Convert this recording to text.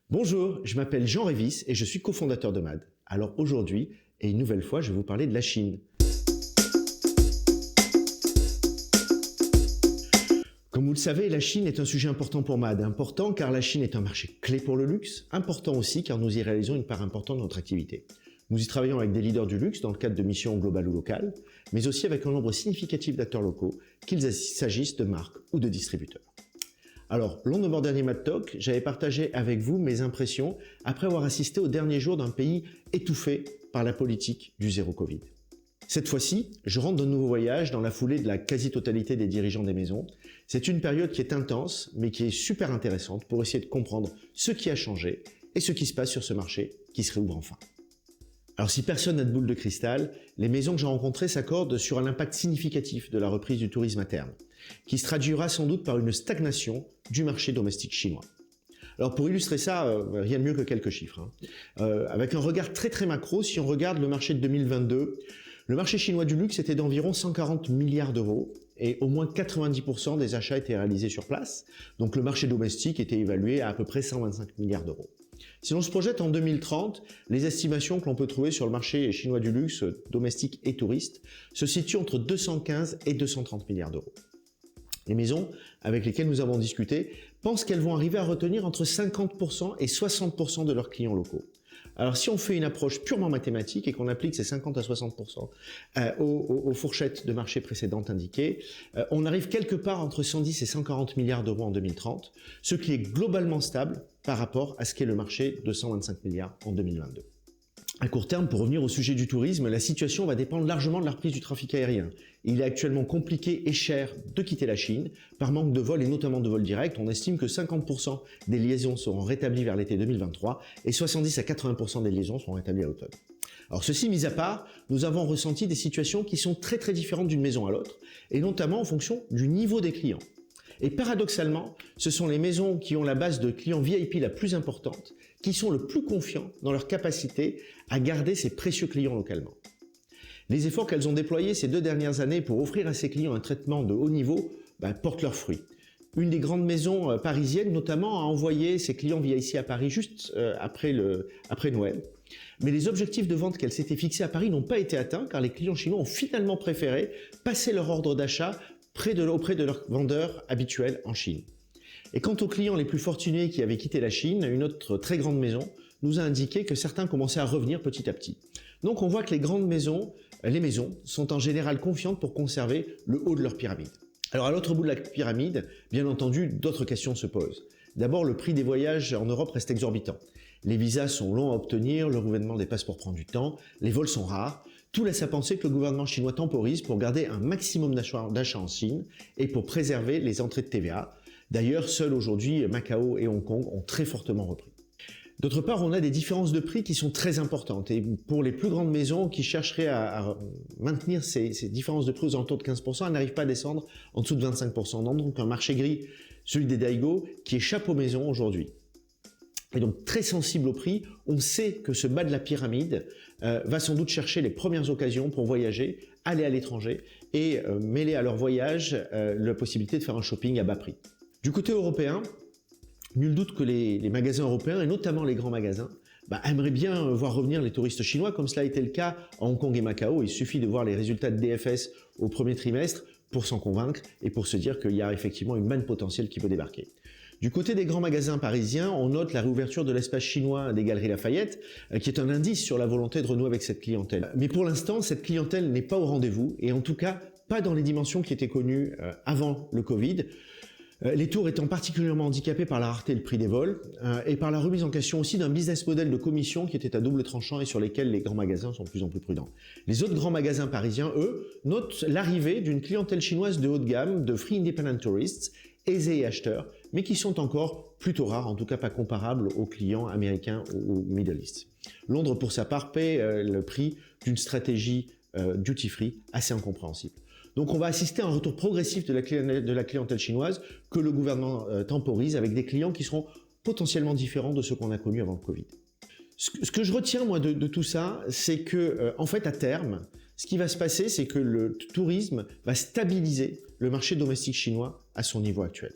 Bonjour, je m'appelle Jean Révis et je suis cofondateur de MAD. Alors aujourd'hui, et une nouvelle fois, je vais vous parler de la Chine. Comme vous le savez, la Chine est un sujet important pour MAD. Important car la Chine est un marché clé pour le luxe. Important aussi car nous y réalisons une part importante de notre activité. Nous y travaillons avec des leaders du luxe dans le cadre de missions globales ou locales, mais aussi avec un nombre significatif d'acteurs locaux, qu'il s'agisse de marques ou de distributeurs. Alors, lors de mon dernier Mad Talk, j'avais partagé avec vous mes impressions après avoir assisté aux derniers jours d'un pays étouffé par la politique du zéro Covid. Cette fois-ci, je rentre d'un nouveau voyage dans la foulée de la quasi-totalité des dirigeants des maisons. C'est une période qui est intense, mais qui est super intéressante pour essayer de comprendre ce qui a changé et ce qui se passe sur ce marché qui se réouvre enfin. Alors si personne n'a de boule de cristal, les maisons que j'ai rencontrées s'accordent sur un impact significatif de la reprise du tourisme à terme, qui se traduira sans doute par une stagnation du marché domestique chinois. Alors pour illustrer ça, rien de mieux que quelques chiffres. Avec un regard très macro, si on regarde le marché de 2022, le marché chinois du luxe était d'environ 140 milliards d'euros et au moins 90% des achats étaient réalisés sur place. Donc le marché domestique était évalué à peu près 125 milliards d'euros. Si l'on se projette en 2030, les estimations que l'on peut trouver sur le marché chinois du luxe, domestique et touriste, se situent entre 215 et 230 milliards d'euros. Les maisons avec lesquelles nous avons discuté pensent qu'elles vont arriver à retenir entre 50% et 60% de leurs clients locaux. Alors si on fait une approche purement mathématique et qu'on applique ces 50 à 60% aux fourchettes de marché précédentes indiquées, on arrive quelque part entre 110 et 140 milliards d'euros en 2030, ce qui est globalement stable par rapport à ce qu'est le marché de 125 milliards en 2022. À court terme, pour revenir au sujet du tourisme, la situation va dépendre largement de la reprise du trafic aérien. Il est actuellement compliqué et cher de quitter la Chine par manque de vols et notamment de vols directs. On estime que 50% des liaisons seront rétablies vers l'été 2023 et 70 à 80% des liaisons seront rétablies à l'automne. Alors ceci mis à part, nous avons ressenti des situations qui sont très différentes d'une maison à l'autre et notamment en fonction du niveau des clients. Et paradoxalement, ce sont les maisons qui ont la base de clients VIP la plus importante qui sont le plus confiants dans leur capacité à garder ces précieux clients localement. Les efforts qu'elles ont déployés ces 2 dernières années pour offrir à ces clients un traitement de haut niveau portent leurs fruits. Une des grandes maisons parisiennes notamment a envoyé ses clients VIP à Paris juste après Noël. Mais les objectifs de vente qu'elle s'était fixés à Paris n'ont pas été atteints car les clients chinois ont finalement préféré passer leur ordre d'achat auprès de leurs vendeurs habituels en Chine. Et quant aux clients les plus fortunés qui avaient quitté la Chine, une autre très grande maison nous a indiqué que certains commençaient à revenir petit à petit. Donc on voit que les maisons sont en général confiantes pour conserver le haut de leur pyramide. Alors à l'autre bout de la pyramide, bien entendu, d'autres questions se posent. D'abord, le prix des voyages en Europe reste exorbitant. Les visas sont longs à obtenir, le renouvellement des passeports prend du temps, les vols sont rares. Tout laisse à penser que le gouvernement chinois temporise pour garder un maximum d'achats en Chine et pour préserver les entrées de TVA. D'ailleurs, seuls aujourd'hui Macao et Hong Kong ont très fortement repris. D'autre part, on a des différences de prix qui sont très importantes et pour les plus grandes maisons qui chercheraient à maintenir ces différences de prix aux alentours de 15%, elles n'arrivent pas à descendre en dessous de 25%. On a donc un marché gris, celui des Daigou, qui échappe aux maisons aujourd'hui. Et donc très sensible au prix, on sait que ce bas de la pyramide va sans doute chercher les premières occasions pour voyager, aller à l'étranger et mêler à leur voyage la possibilité de faire un shopping à bas prix. Du côté européen, nul doute que les magasins européens, et notamment les grands magasins, aimeraient bien voir revenir les touristes chinois, comme cela a été le cas à Hong Kong et Macao. Il suffit de voir les résultats de DFS au premier trimestre pour s'en convaincre et pour se dire qu'il y a effectivement une manne potentielle qui peut débarquer. Du côté des grands magasins parisiens, on note la réouverture de l'espace chinois des Galeries Lafayette, qui est un indice sur la volonté de renouer avec cette clientèle. Mais pour l'instant, cette clientèle n'est pas au rendez-vous, et en tout cas pas dans les dimensions qui étaient connues avant le Covid. Les tours étant particulièrement handicapés par la rareté et le prix des vols, et par la remise en question aussi d'un business model de commission qui était à double tranchant et sur lesquels les grands magasins sont de plus en plus prudents. Les autres grands magasins parisiens, eux, notent l'arrivée d'une clientèle chinoise de haut de gamme, de free independent tourists, aisés et acheteurs, mais qui sont encore plutôt rares, en tout cas pas comparables aux clients américains ou Middle East. Londres, pour sa part, paie le prix d'une stratégie duty-free assez incompréhensible. Donc on va assister à un retour progressif de la clientèle chinoise que le gouvernement temporise avec des clients qui seront potentiellement différents de ceux qu'on a connus avant le Covid. Ce que je retiens moi de tout ça, c'est que en fait à terme, ce qui va se passer, c'est que le tourisme va stabiliser le marché domestique chinois à son niveau actuel.